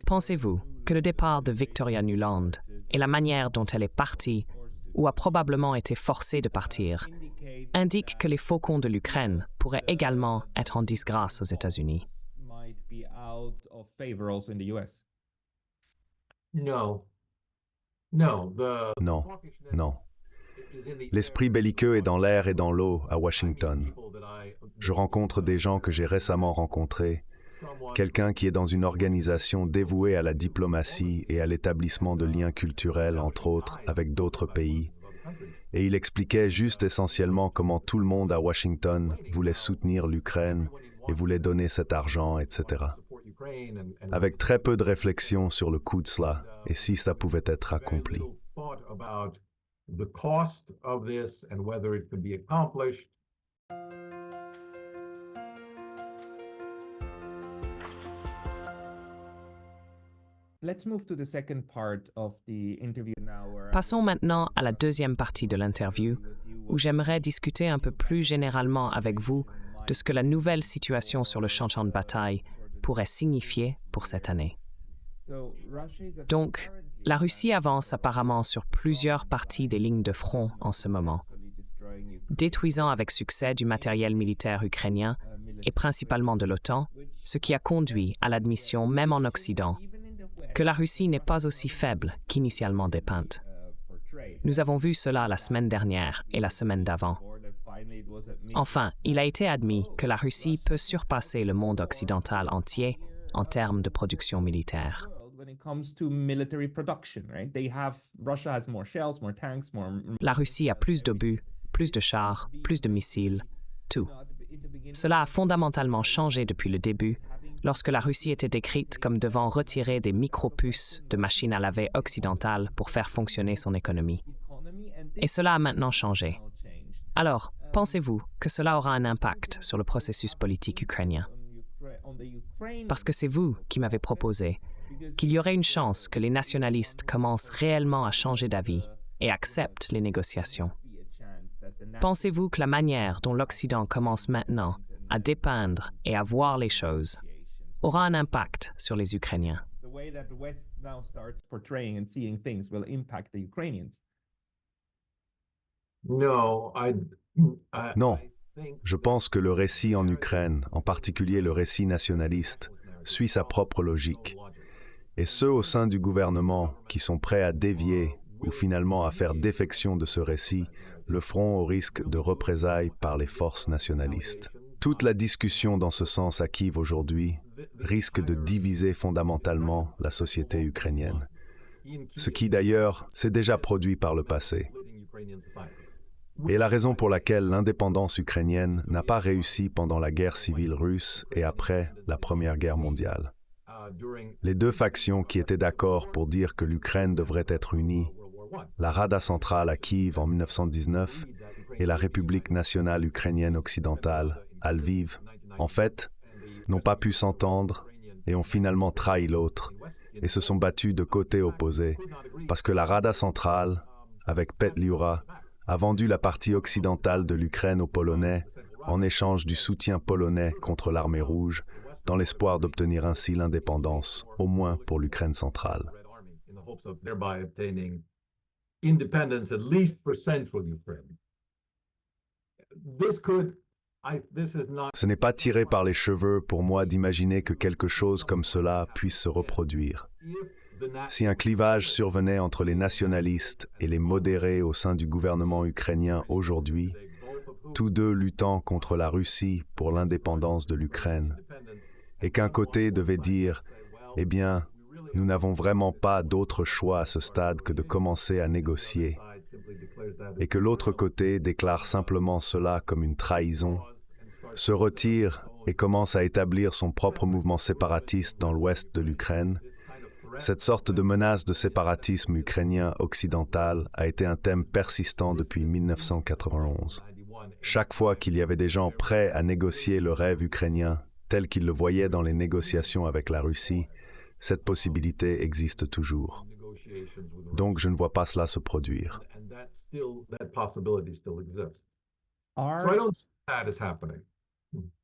Pensez-vous que le départ de Victoria Nuland et la manière dont elle est partie, ou a probablement été forcée de partir, indiquent que les faucons de l'Ukraine pourraient également être en disgrâce aux États-Unis? No. No, Non, non. L'esprit belliqueux est dans l'air et dans l'eau à Washington. Je rencontre des gens que j'ai récemment rencontrés, quelqu'un qui est dans une organisation dévouée à la diplomatie et à l'établissement de liens culturels, entre autres, avec d'autres pays. Et il expliquait juste essentiellement comment tout le monde à Washington voulait soutenir l'Ukraine et voulait donner cet argent, etc. Avec très peu de réflexion sur le coût de cela et si ça pouvait être accompli. The cost of this and whether it could be accomplished. Passons maintenant à la deuxième partie de l'interview, où j'aimerais discuter un peu plus généralement avec vous de ce que la nouvelle situation sur le champ de bataille pourrait signifier pour cette année. Donc, la Russie avance apparemment sur plusieurs parties des lignes de front en ce moment, détruisant avec succès du matériel militaire ukrainien et principalement de l'OTAN, ce qui a conduit à l'admission, même en Occident, que la Russie n'est pas aussi faible qu'initialement dépeinte. Nous avons vu cela la semaine dernière et la semaine d'avant. Enfin, il a été admis que la Russie peut surpasser le monde occidental entier en termes de production militaire. La Russie a plus d'obus, plus de chars, plus de missiles, tout. Cela a fondamentalement changé depuis le début, lorsque la Russie était décrite comme devant retirer des micro-puces de machines à laver occidentales pour faire fonctionner son économie. Et cela a maintenant changé. Alors, pensez-vous que cela aura un impact sur le processus politique ukrainien? Parce que c'est vous qui m'avez proposé qu'il y aurait une chance que les nationalistes commencent réellement à changer d'avis et acceptent les négociations. Pensez-vous que la manière dont l'Occident commence maintenant à dépeindre et à voir les choses aura un impact sur les Ukrainiens? Non, je pense que le récit en Ukraine, en particulier le récit nationaliste, suit sa propre logique. Et ceux au sein du gouvernement qui sont prêts à dévier ou finalement à faire défection de ce récit le feront au risque de représailles par les forces nationalistes. Toute la discussion dans ce sens à Kiev aujourd'hui risque de diviser fondamentalement la société ukrainienne, ce qui d'ailleurs s'est déjà produit par le passé. Et la raison pour laquelle l'indépendance ukrainienne n'a pas réussi pendant la guerre civile russe et après la Première Guerre mondiale. Les deux factions qui étaient d'accord pour dire que l'Ukraine devrait être unie, la Rada centrale à Kiev en 1919 et la République nationale ukrainienne occidentale, à Lviv, en fait, n'ont pas pu s'entendre et ont finalement trahi l'autre et se sont battus de côtés opposés parce que la Rada centrale, avec Petliura, a vendu la partie occidentale de l'Ukraine aux Polonais en échange du soutien polonais contre l'armée rouge, dans l'espoir d'obtenir ainsi l'indépendance, au moins pour l'Ukraine centrale. Ce n'est pas tiré par les cheveux pour moi d'imaginer que quelque chose comme cela puisse se reproduire. Si un clivage survenait entre les nationalistes et les modérés au sein du gouvernement ukrainien aujourd'hui, tous deux luttant contre la Russie pour l'indépendance de l'Ukraine, et qu'un côté devait dire « Eh bien, nous n'avons vraiment pas d'autre choix à ce stade que de commencer à négocier », et que l'autre côté déclare simplement cela comme une trahison, se retire et commence à établir son propre mouvement séparatiste dans l'ouest de l'Ukraine, cette sorte de menace de séparatisme ukrainien occidental a été un thème persistant depuis 1991. Chaque fois qu'il y avait des gens prêts à négocier le rêve ukrainien, tel qu'ils le voyaient dans les négociations avec la Russie, cette possibilité existe toujours. Donc je ne vois pas cela se produire.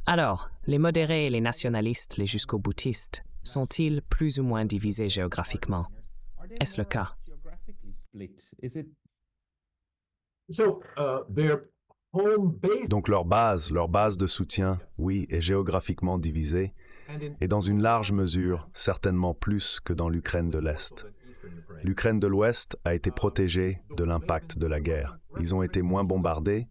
Alors, les modérés et les nationalistes, les jusqu'au-boutistes, sont-ils plus ou moins divisés géographiquement? Est-ce le cas? Donc leur base de soutien, oui, est géographiquement divisée, et dans une large mesure, certainement plus que dans l'Ukraine de l'Est. L'Ukraine de l'Ouest a été protégée de l'impact de la guerre. Ils ont été moins bombardés,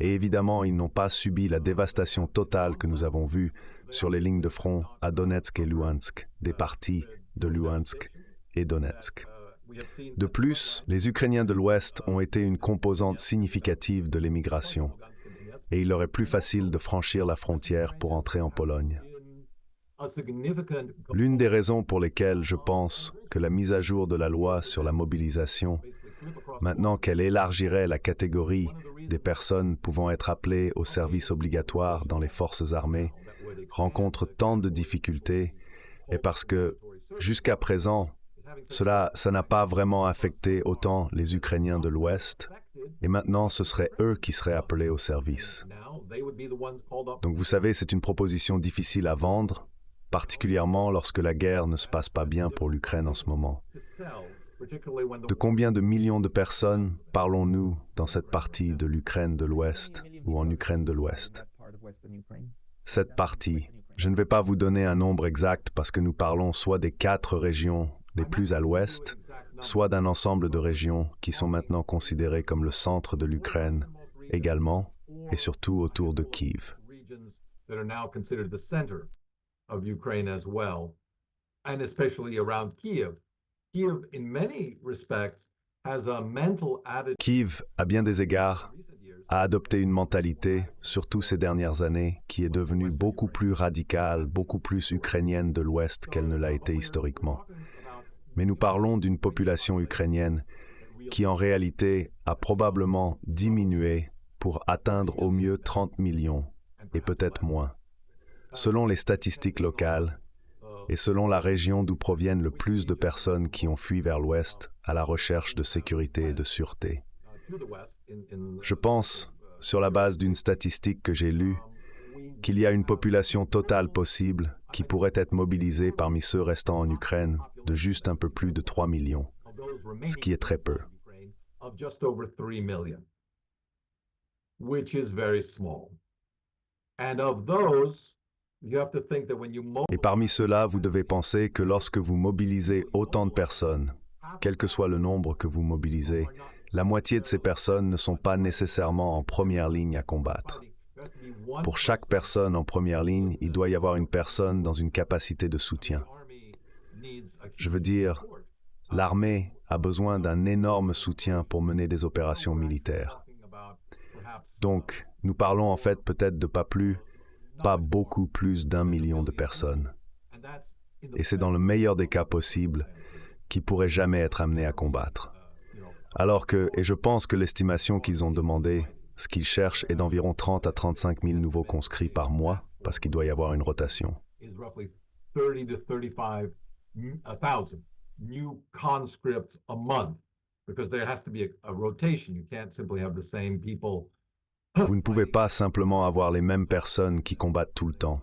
et évidemment, ils n'ont pas subi la dévastation totale que nous avons vue sur les lignes de front à Donetsk et Luhansk, des parties de Luhansk et Donetsk. De plus, les Ukrainiens de l'Ouest ont été une composante significative de l'émigration, et il leur est plus facile de franchir la frontière pour entrer en Pologne. L'une des raisons pour lesquelles je pense que la mise à jour de la loi sur la mobilisation, maintenant qu'elle élargirait la catégorie des personnes pouvant être appelées au service obligatoire dans les forces armées, rencontre tant de difficultés est parce que, jusqu'à présent, ça n'a pas vraiment affecté autant les Ukrainiens de l'Ouest, et maintenant ce seraient eux qui seraient appelés au service. Donc vous savez, c'est une proposition difficile à vendre, particulièrement lorsque la guerre ne se passe pas bien pour l'Ukraine en ce moment. De combien de millions de personnes parlons-nous dans cette partie de l'Ukraine de l'Ouest ou en Ukraine de l'Ouest? Cette partie, je ne vais pas vous donner un nombre exact parce que nous parlons soit des 4 régions les plus à l'ouest, soit d'un ensemble de régions qui sont maintenant considérées comme le centre de l'Ukraine, également et surtout autour de Kiev. Kiev, à bien des égards, a adopté une mentalité, surtout ces dernières années, qui est devenue beaucoup plus radicale, beaucoup plus ukrainienne de l'Ouest qu'elle ne l'a été historiquement. Mais nous parlons d'une population ukrainienne qui en réalité a probablement diminué pour atteindre au mieux 30 millions, et peut-être moins. Selon les statistiques locales, et selon la région d'où proviennent le plus de personnes qui ont fui vers l'Ouest à la recherche de sécurité et de sûreté. Je pense, sur la base d'une statistique que j'ai lue, qu'il y a une population totale possible qui pourrait être mobilisée parmi ceux restant en Ukraine de juste un peu plus de 3 millions, ce qui est très peu. Et parmi ceux-là, vous devez penser que lorsque vous mobilisez autant de personnes, quel que soit le nombre que vous mobilisez, la moitié de ces personnes ne sont pas nécessairement en première ligne à combattre. Pour chaque personne en première ligne, il doit y avoir une personne dans une capacité de soutien. Je veux dire, l'armée a besoin d'un énorme soutien pour mener des opérations militaires. Donc, nous parlons en fait peut-être de pas beaucoup plus d'1 million de personnes. Et c'est dans le meilleur des cas possibles qui pourraient jamais être amenés à combattre. Alors que, et je pense que l'estimation qu'ils ont demandée, ce qu'ils cherchent est d'environ 30 à 35 000 nouveaux conscrits par mois, parce qu'il doit y avoir une rotation. Vous ne pouvez pas simplement avoir les mêmes personnes qui combattent tout le temps.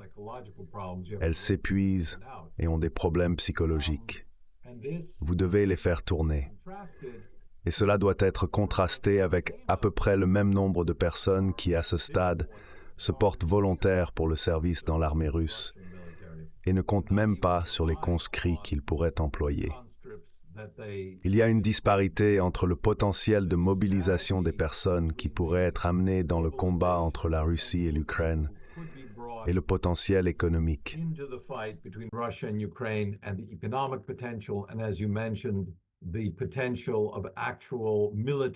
Elles s'épuisent et ont des problèmes psychologiques. Vous devez les faire tourner. Et cela doit être contrasté avec à peu près le même nombre de personnes qui, à ce stade, se portent volontaires pour le service dans l'armée russe et ne comptent même pas sur les conscrits qu'ils pourraient employer. Il y a une disparité entre le potentiel de mobilisation des personnes qui pourraient être amenées dans le combat entre la Russie et l'Ukraine et le potentiel économique.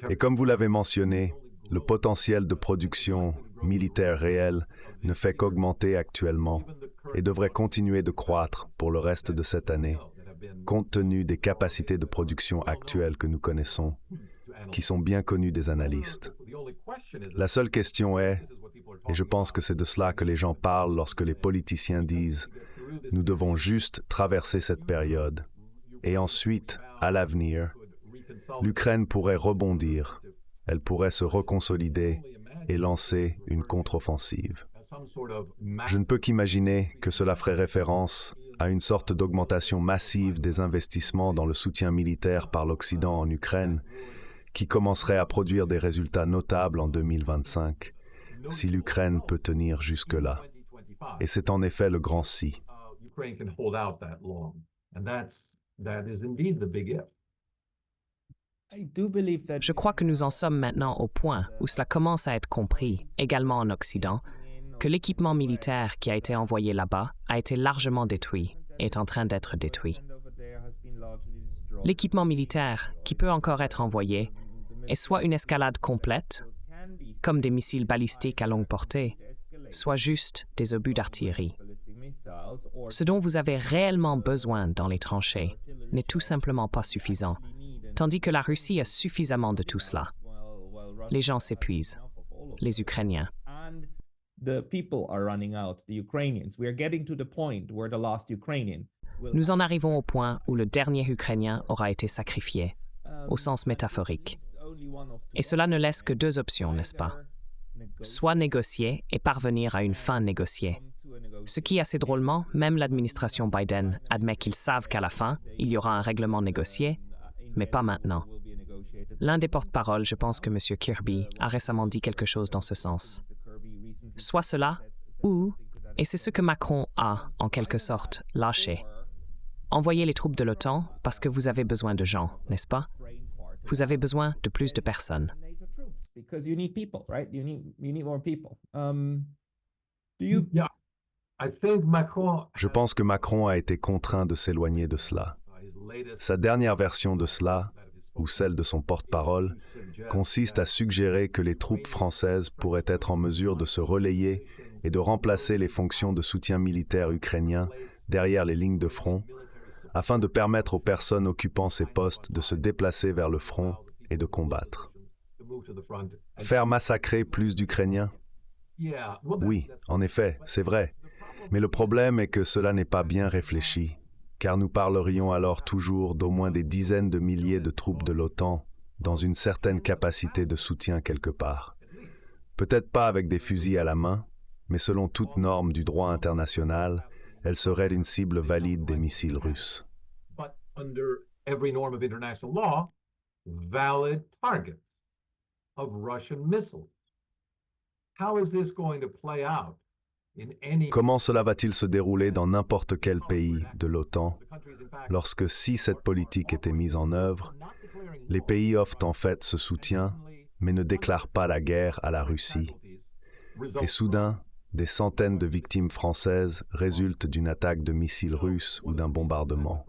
Et comme vous l'avez mentionné, le potentiel de production militaire réel ne fait qu'augmenter actuellement et devrait continuer de croître pour le reste de cette année, compte tenu des capacités de production actuelles que nous connaissons, qui sont bien connues des analystes. La seule question est, et je pense que c'est de cela que les gens parlent lorsque les politiciens disent « Nous devons juste traverser cette période » et ensuite, à l'avenir, l'Ukraine pourrait rebondir, elle pourrait se reconsolider et lancer une contre-offensive. Je ne peux qu'imaginer que cela ferait référence à une sorte d'augmentation massive des investissements dans le soutien militaire par l'Occident en Ukraine, qui commencerait à produire des résultats notables en 2025, si l'Ukraine peut tenir jusque-là. Et c'est en effet le grand si. Je crois que nous en sommes maintenant au point où cela commence à être compris, également en Occident, que l'équipement militaire qui a été envoyé là-bas a été largement détruit et est en train d'être détruit. L'équipement militaire qui peut encore être envoyé est soit une escalade complète, comme des missiles balistiques à longue portée, soit juste des obus d'artillerie. Ce dont vous avez réellement besoin dans les tranchées n'est tout simplement pas suffisant, tandis que la Russie a suffisamment de tout cela. Les gens s'épuisent, les Ukrainiens. Nous en arrivons au point où le dernier Ukrainien aura été sacrifié, au sens métaphorique. Et cela ne laisse que deux options, n'est-ce pas? Soit négocier et parvenir à une fin négociée. Ce qui, assez drôlement, même l'administration Biden admet qu'ils savent qu'à la fin, il y aura un règlement négocié, mais pas maintenant. L'un des porte-paroles, je pense que M. Kirby, a récemment dit quelque chose dans ce sens. Soit cela, ou, et c'est ce que Macron a, en quelque sorte, lâché. Envoyez les troupes de l'OTAN parce que vous avez besoin de gens, n'est-ce pas? Vous avez besoin de plus de personnes. Je pense que Macron a été contraint de s'éloigner de cela. Sa dernière version de cela, ou celle de son porte-parole, consiste à suggérer que les troupes françaises pourraient être en mesure de se relayer et de remplacer les fonctions de soutien militaire ukrainien derrière les lignes de front, afin de permettre aux personnes occupant ces postes de se déplacer vers le front et de combattre. Faire massacrer plus d'Ukrainiens? Oui, en effet, c'est vrai. Mais le problème est que cela n'est pas bien réfléchi, car nous parlerions alors toujours d'au moins des dizaines de milliers de troupes de l'OTAN dans une certaine capacité de soutien quelque part. Peut-être pas avec des fusils à la main, mais selon toute norme du droit international, elle serait une cible valide des missiles russes. Comment cela va-t-il se dérouler dans n'importe quel pays de l'OTAN lorsque, si cette politique était mise en œuvre, les pays offrent en fait ce soutien, mais ne déclarent pas la guerre à la Russie? Et soudain, des centaines de victimes françaises résultent d'une attaque de missiles russes ou d'un bombardement.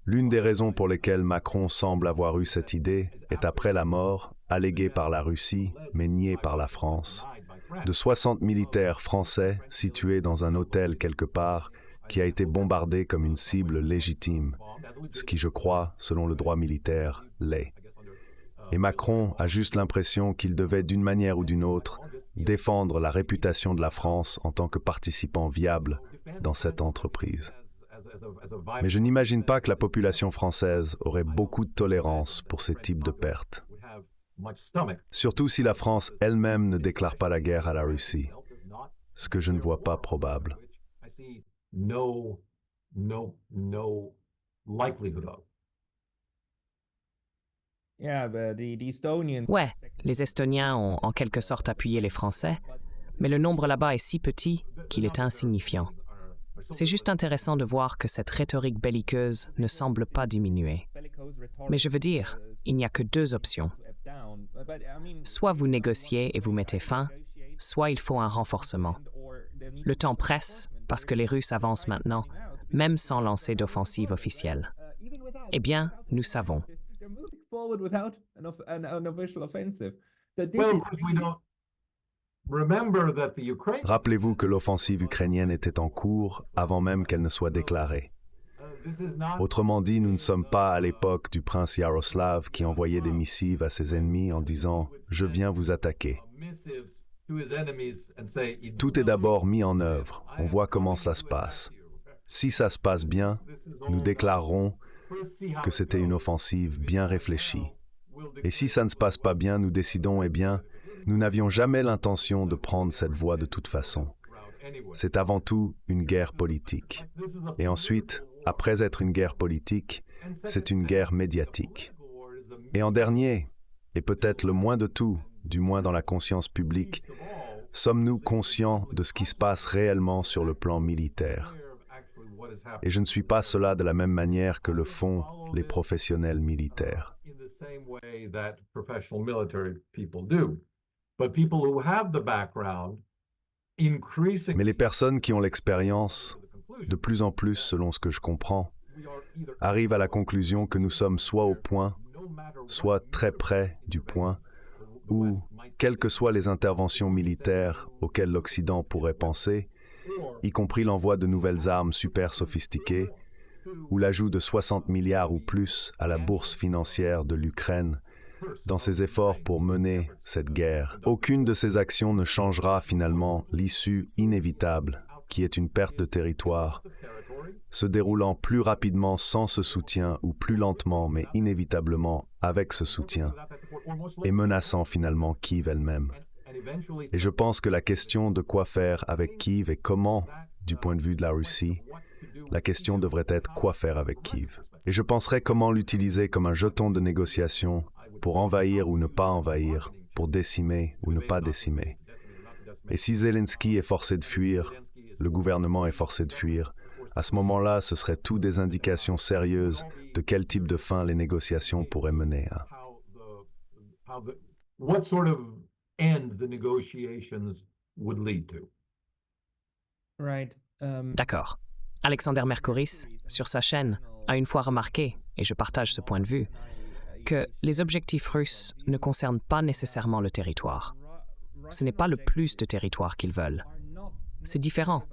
L'une des raisons pour lesquelles Macron semble avoir eu cette idée est après la mort, alléguée par la Russie, mais niée par la France, de 60 militaires français situés dans un hôtel quelque part qui a été bombardé comme une cible légitime, ce qui, je crois, selon le droit militaire, l'est. Et Macron a juste l'impression qu'il devait, d'une manière ou d'une autre, défendre la réputation de la France en tant que participant viable dans cette entreprise. Mais je n'imagine pas que la population française aurait beaucoup de tolérance pour ces types de pertes. Surtout si la France elle-même ne déclare pas la guerre à la Russie, ce que je ne vois pas probable. Ouais, les Estoniens ont en quelque sorte appuyé les Français, mais le nombre là-bas est si petit qu'il est insignifiant. C'est juste intéressant de voir que cette rhétorique belliqueuse ne semble pas diminuer. Mais je veux dire, il n'y a que deux options. Soit vous négociez et vous mettez fin, soit il faut un renforcement. Le temps presse parce que les Russes avancent maintenant, même sans lancer d'offensive officielle. Eh bien, nous savons. Rappelez-vous que l'offensive ukrainienne était en cours avant même qu'elle ne soit déclarée. Autrement dit, nous ne sommes pas à l'époque du prince Yaroslav qui envoyait des missives à ses ennemis en disant « Je viens vous attaquer ». Tout est d'abord mis en œuvre, on voit comment ça se passe. Si ça se passe bien, nous déclarerons que c'était une offensive bien réfléchie. Et si ça ne se passe pas bien, nous décidons, eh bien, nous n'avions jamais l'intention de prendre cette voie de toute façon. c'est avant tout une guerre politique. Et ensuite, après être une guerre politique, c'est une guerre médiatique. Et en dernier, et peut-être le moins de tout, du moins dans la conscience publique, sommes-nous conscients de ce qui se passe réellement sur le plan militaire? Et je ne suis pas cela de la même manière que le font les professionnels militaires. Mais les personnes qui ont l'expérience, de plus en plus selon ce que je comprends, arrivent à la conclusion que nous sommes soit au point, soit très près du point, où, quelles que soient les interventions militaires auxquelles l'Occident pourrait penser, y compris l'envoi de nouvelles armes super sophistiquées, ou l'ajout de 60 milliards ou plus à la bourse financière de l'Ukraine, dans ses efforts pour mener cette guerre, aucune de ces actions ne changera finalement l'issue inévitable, qui est une perte de territoire, se déroulant plus rapidement sans ce soutien ou plus lentement mais inévitablement avec ce soutien, et menaçant finalement Kiev elle-même. Et je pense que la question de quoi faire avec Kiev et comment, du point de vue de la Russie, la question devrait être quoi faire avec Kiev. Et je penserais comment l'utiliser comme un jeton de négociation pour envahir ou ne pas envahir, pour décimer ou ne pas décimer. Et si Zelensky est forcé de fuir, le gouvernement est forcé de fuir, à ce moment-là, ce seraient tout des indications sérieuses de quel type de fin les négociations pourraient mener à. What sort of end the negotiations would lead to. D'accord. Alexander Mercouris, sur sa chaîne, a une fois remarqué, et je partage ce point de vue, que les objectifs russes ne concernent pas nécessairement le territoire. Ce n'est pas le plus de territoire qu'ils veulent. C'est différent.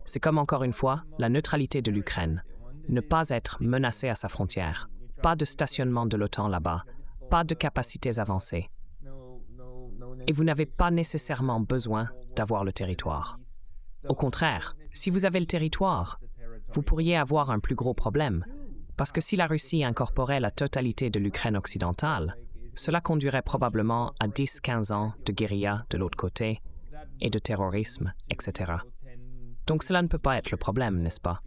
C'est comme, encore une fois, la neutralité de l'Ukraine. Ne pas être menacé à sa frontière. Pas de stationnement de l'OTAN là-bas. Pas de capacités avancées. Et vous n'avez pas nécessairement besoin d'avoir le territoire. Au contraire, si vous avez le territoire, vous pourriez avoir un plus gros problème, parce que si la Russie incorporait la totalité de l'Ukraine occidentale, cela conduirait probablement à 10-15 ans de guérilla de l'autre côté, et de terrorisme, etc. Donc cela ne peut pas être le problème, n'est-ce pas?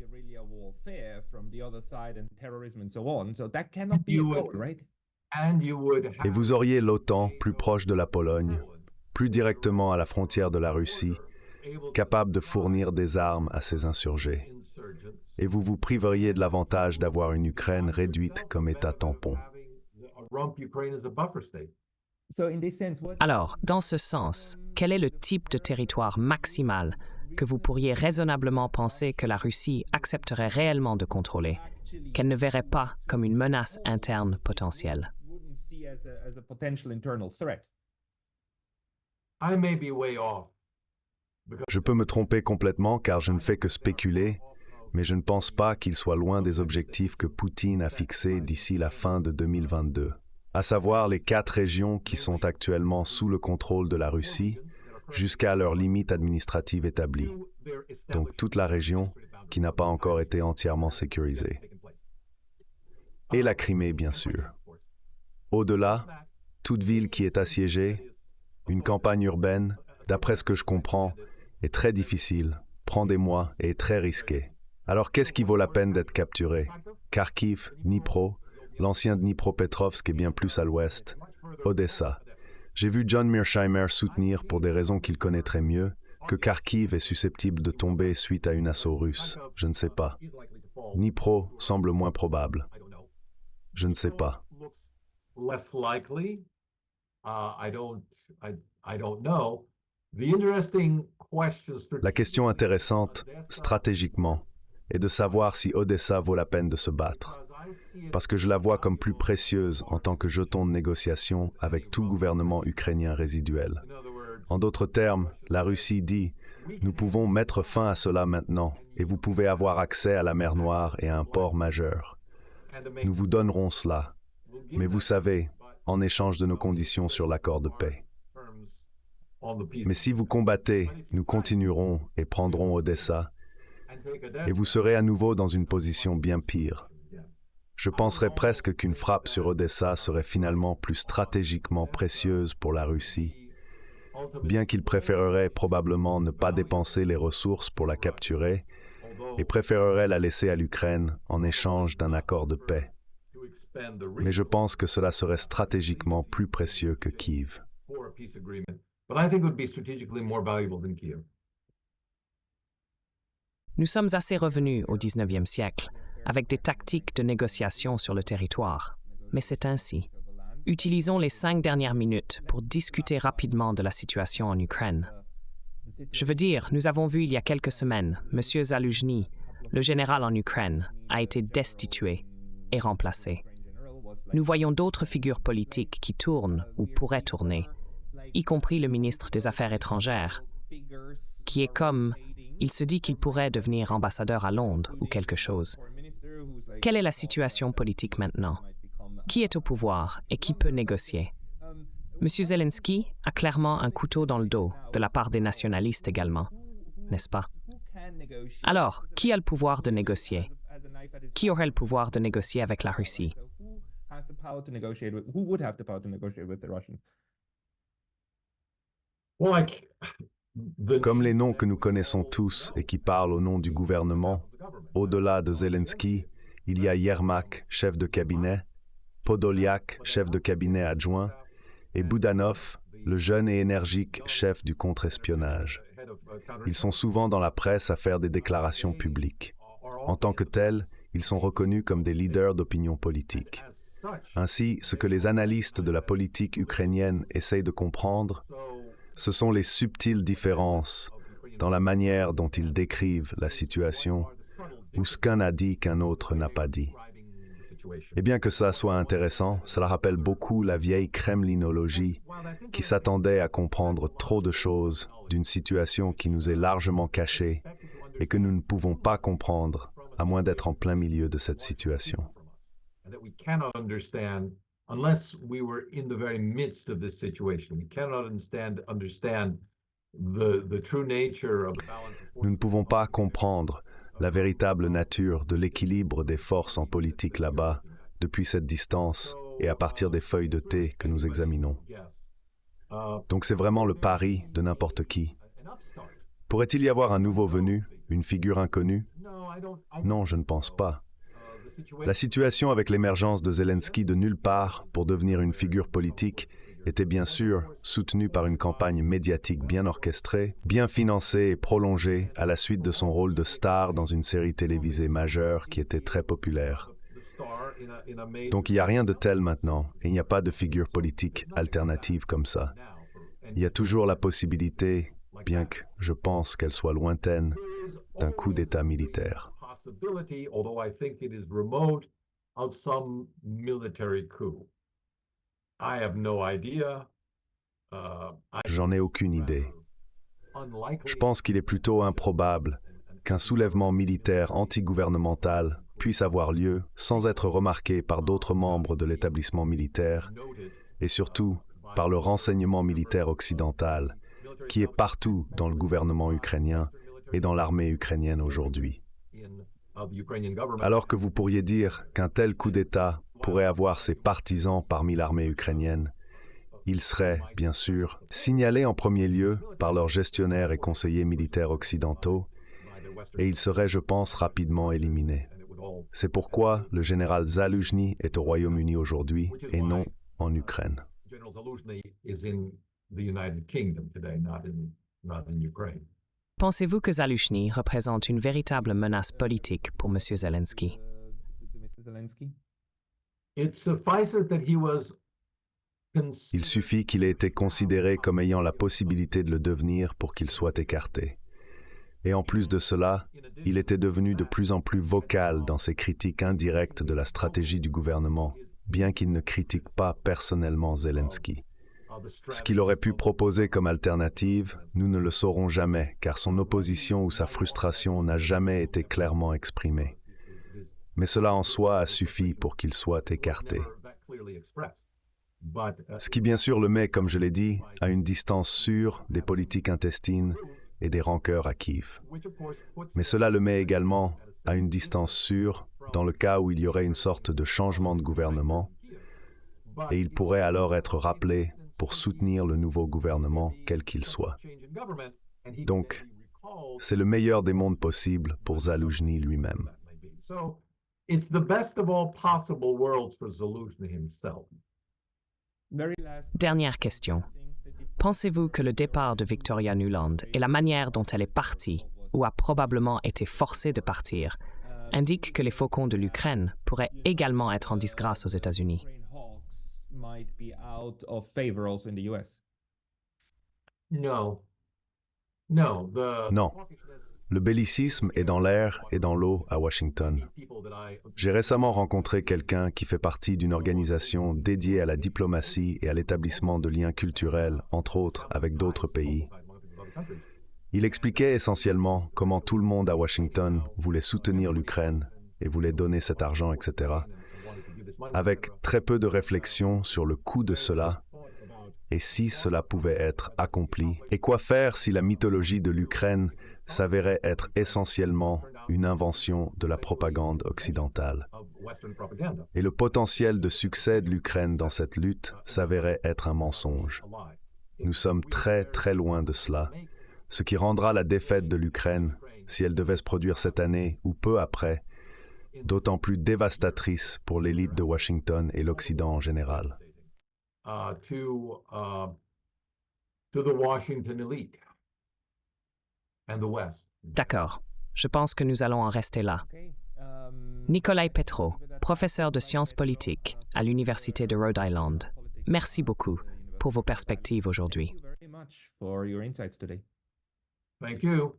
Et vous auriez l'OTAN plus proche de la Pologne, plus directement à la frontière de la Russie, capable de fournir des armes à ces insurgés. Et vous vous priveriez de l'avantage d'avoir une Ukraine réduite comme État tampon. Alors, dans ce sens, quel est le type de territoire maximal que vous pourriez raisonnablement penser que la Russie accepterait réellement de contrôler, qu'elle ne verrait pas comme une menace interne potentielle? Je peux me tromper complètement car je ne fais que spéculer, mais je ne pense pas qu'il soit loin des objectifs que Poutine a fixés d'ici la fin de 2022, à savoir les 4 régions qui sont actuellement sous le contrôle de la Russie, jusqu'à leur limite administrative établie. Donc toute la région qui n'a pas encore été entièrement sécurisée. Et la Crimée, bien sûr. Au-delà, toute ville qui est assiégée, une campagne urbaine, d'après ce que je comprends, est très difficile, prend des mois et est très risquée. Alors qu'est-ce qui vaut la peine d'être capturé? Kharkiv, Dnipro, l'ancien Dnipropetrovsk est bien plus à l'ouest, Odessa. J'ai vu John Mearsheimer soutenir, pour des raisons qu'il connaîtrait mieux, que Kharkiv est susceptible de tomber suite à une assaut russe. Je ne sais pas. Dnipro semble moins probable. Je ne sais pas. La question intéressante, stratégiquement, est de savoir si Odessa vaut la peine de se battre. Parce que je la vois comme plus précieuse en tant que jeton de négociation avec tout gouvernement ukrainien résiduel. En d'autres termes, la Russie dit « Nous pouvons mettre fin à cela maintenant et vous pouvez avoir accès à la mer Noire et à un port majeur. Nous vous donnerons cela, mais vous savez, en échange de nos conditions sur l'accord de paix. Mais si vous combattez, nous continuerons et prendrons Odessa, et vous serez à nouveau dans une position bien pire. Je penserais presque qu'une frappe sur Odessa serait finalement plus stratégiquement précieuse pour la Russie, bien qu'il préférerait probablement ne pas dépenser les ressources pour la capturer et préférerait la laisser à l'Ukraine en échange d'un accord de paix. Mais je pense que cela serait stratégiquement plus précieux que Kiev. Nous sommes assez revenus au 19e siècle, avec des tactiques de négociation sur le territoire. Mais c'est ainsi. Utilisons les 5 dernières minutes pour discuter rapidement de la situation en Ukraine. Je veux dire, nous avons vu il y a quelques semaines, M. Zaluzhny, le général en Ukraine, a été destitué et remplacé. Nous voyons d'autres figures politiques qui tournent ou pourraient tourner, y compris le ministre des Affaires étrangères, qui est comme, il se dit qu'il pourrait devenir ambassadeur à Londres ou quelque chose. Quelle est la situation politique maintenant? Qui est au pouvoir et qui peut négocier? M. Zelensky a clairement un couteau dans le dos, de la part des nationalistes également, n'est-ce pas? Alors, qui a le pouvoir de négocier? Qui aurait le pouvoir de négocier avec la Russie? Comme les noms que nous connaissons tous et qui parlent au nom du gouvernement, au-delà de Zelensky, il y a Yermak, chef de cabinet, Podolyak, chef de cabinet adjoint, et Boudanov, le jeune et énergique chef du contre-espionnage. Ils sont souvent dans la presse à faire des déclarations publiques. En tant que tels, ils sont reconnus comme des leaders d'opinion politique. Ainsi, ce que les analystes de la politique ukrainienne essayent de comprendre, ce sont les subtiles différences dans la manière dont ils décrivent la situation ou ce qu'un a dit qu'un autre n'a pas dit. Et bien que ça soit intéressant, cela rappelle beaucoup la vieille kremlinologie qui s'attendait à comprendre trop de choses d'une situation qui nous est largement cachée et que nous ne pouvons pas comprendre à moins d'être en plein milieu de cette situation. Unless we were in the very midst of this situation. We cannot understand the true nature of the balance of forces. Nous ne pouvons pas comprendre la véritable nature de l'équilibre des forces en politique là-bas depuis cette distance et à partir des feuilles de thé que nous examinons. Donc c'est vraiment le pari de n'importe qui. Pourrait-il y avoir un nouveau venu, une figure inconnue? Non, je ne pense pas. La situation avec l'émergence de Zelensky de nulle part pour devenir une figure politique était bien sûr soutenue par une campagne médiatique bien orchestrée, bien financée et prolongée à la suite de son rôle de star dans une série télévisée majeure qui était très populaire. Donc il n'y a rien de tel maintenant et il n'y a pas de figure politique alternative comme ça. Il y a toujours la possibilité, bien que je pense qu'elle soit lointaine, d'un coup d'État militaire. Although I think it is remote, of some military coup. I have no idea. J'en ai aucune idée. Je pense qu'il est plutôt improbable qu'un soulèvement militaire antigouvernemental puisse avoir lieu sans être remarqué par d'autres membres de l'établissement militaire et surtout par le renseignement militaire occidental qui est partout dans le gouvernement ukrainien et dans l'armée ukrainienne aujourd'hui. Alors que vous pourriez dire qu'un tel coup d'État pourrait avoir ses partisans parmi l'armée ukrainienne, il serait, bien sûr, signalé en premier lieu par leurs gestionnaires et conseillers militaires occidentaux, et il serait, je pense, rapidement éliminé. C'est pourquoi le général Zaluzhny est au Royaume-Uni aujourd'hui et non en Ukraine. Pensez-vous que Zaluzhny représente une véritable menace politique pour M. Zelensky? Il suffit qu'il ait été considéré comme ayant la possibilité de le devenir pour qu'il soit écarté. Et en plus de cela, il était devenu de plus en plus vocal dans ses critiques indirectes de la stratégie du gouvernement, bien qu'il ne critique pas personnellement Zelensky. Ce qu'il aurait pu proposer comme alternative, nous ne le saurons jamais, car son opposition ou sa frustration n'a jamais été clairement exprimée. Mais cela en soi a suffi pour qu'il soit écarté. Ce qui bien sûr le met, comme je l'ai dit, à une distance sûre des politiques intestines et des rancœurs à Kiev. Mais cela le met également à une distance sûre dans le cas où il y aurait une sorte de changement de gouvernement, et il pourrait alors être rappelé pour soutenir le nouveau gouvernement, quel qu'il soit. Donc, c'est le meilleur des mondes possibles pour Zaluzhny lui-même. It's the best of all possible worlds for Zaluzhny himself. Dernière question. Pensez-vous que le départ de Victoria Nuland et la manière dont elle est partie, ou a probablement été forcée de partir, indiquent que les faucons de l'Ukraine pourraient également être en disgrâce aux États-Unis? Non. Non. Le bellicisme est dans l'air et dans l'eau à Washington. J'ai récemment rencontré quelqu'un qui fait partie d'une organisation dédiée à la diplomatie et à l'établissement de liens culturels, entre autres avec d'autres pays. Il expliquait essentiellement comment tout le monde à Washington voulait soutenir l'Ukraine et voulait donner cet argent, etc., avec très peu de réflexion sur le coût de cela et si cela pouvait être accompli, et quoi faire si la mythologie de l'Ukraine s'avérait être essentiellement une invention de la propagande occidentale. Et le potentiel de succès de l'Ukraine dans cette lutte s'avérait être un mensonge. Nous sommes très, très loin de cela, ce qui rendra la défaite de l'Ukraine, si elle devait se produire cette année ou peu après, d'autant plus dévastatrice pour l'élite de Washington et l'Occident en général. To the Washington elite and the West. D'accord. Je pense que nous allons en rester là. Nikolai Petro, professeur de sciences politiques à l'Université de Rhode Island. Merci beaucoup pour vos perspectives aujourd'hui. Thank you.